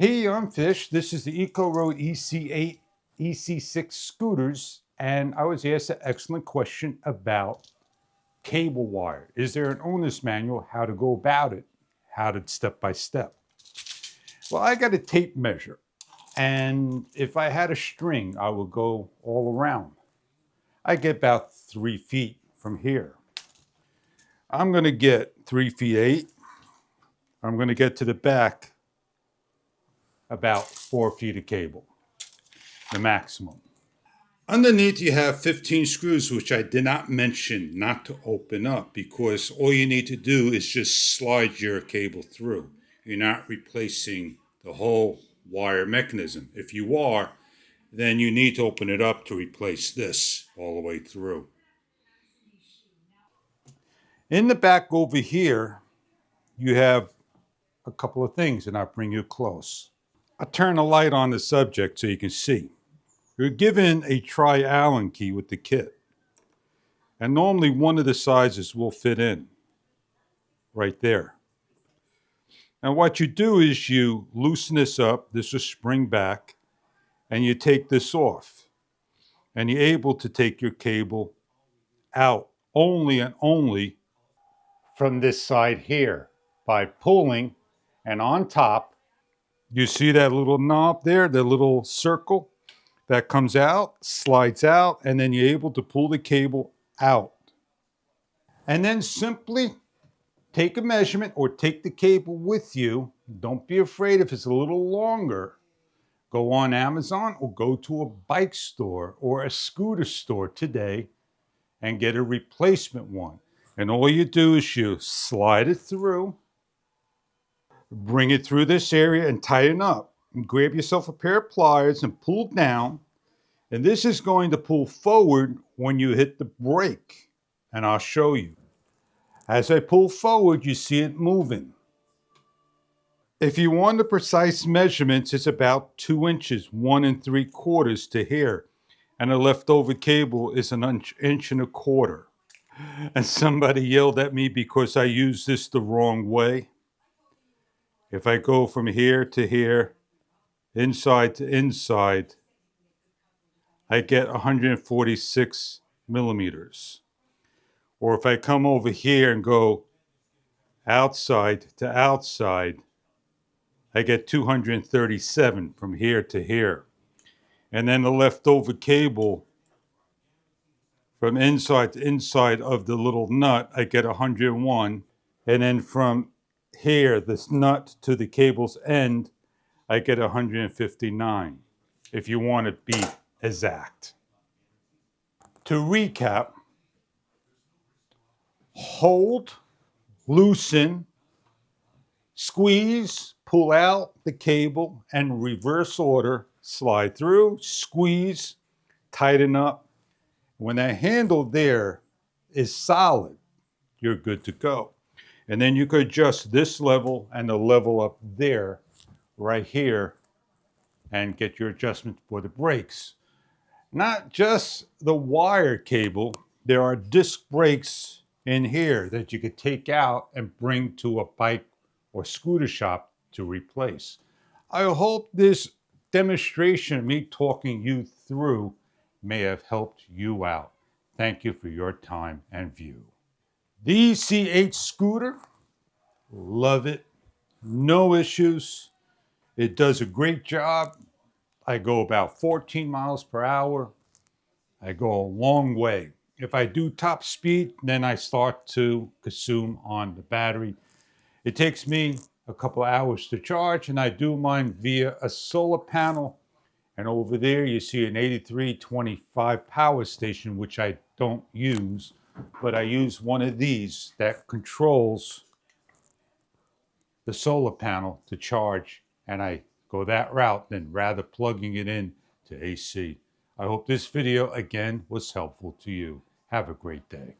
Hey, I'm Fish. This is the Ecoroad EC8, EC6 scooters, and I was asked an excellent question about cable wire. Is there an owner's manual, how to go about it, how to step by step? Well, I got a tape measure, and if I had a string, I would go all around. I get about 3 feet from here. I'm going to get 3 feet 8. I'm going to get to the back about 4 feet of cable, the maximum. Underneath you have 15 screws, which I did not mention not to open up because all you need to do is just slide your cable through. You're not replacing the whole wire mechanism. If you are, then you need to open it up to replace this all the way through. In the back over here, you have a couple of things, and I'll bring you close. I'll turn a light on the subject so you can see. You're given a tri-Allen key with the kit. And normally one of the sizes will fit in right there. And what you do is you loosen this up, this is spring back, and you take this off. And you're able to take your cable out only and only from this side here by pulling, and on top, you see that little knob there, the little circle that comes out, slides out, and then you're able to pull the cable out. And then simply take a measurement or take the cable with you. Don't be afraid if it's a little longer. Go on Amazon or go to a bike store or a scooter store today and get a replacement one. And all you do is you slide it through, bring it through this area and tighten up. And grab yourself a pair of pliers and pull down. And this is going to pull forward when you hit the brake. And I'll show you. As I pull forward, you see it moving. If you want the precise measurements, it's about 2 inches, 1 3/4 to here. And the leftover cable is an inch and a quarter. And somebody yelled at me because I used this the wrong way. If I go from here to here, inside to inside, I get 146 millimeters. Or if I come over here and go outside to outside, I get 237 from here to here. And then the leftover cable from inside to inside of the little nut, I get 101. And then from here, this nut to the cable's end, I get 159, if you want to be exact. To recap, hold, loosen, squeeze, pull out the cable, and reverse order, slide through, squeeze, tighten up. When that handle there is solid, you're good to go. And then you could adjust this level and the level up there, right here, and get your adjustment for the brakes. Not just the wire cable, there are disc brakes in here that you could take out and bring to a bike or scooter shop to replace. I hope this demonstration, me talking you through, may have helped you out. Thank you for your time and view. The EC8 scooter, love it, no issues. It does a great job. I go about 14 miles per hour. I go a long way. If I do top speed, then I start to consume on the battery. It takes me a couple hours to charge, and I do mine via a solar panel. And over there you see an 8325 power station, which I don't use, but I use one of these that controls the solar panel to charge, and I go that route than rather plugging it in to AC. I hope this video again was helpful to you. Have a great day.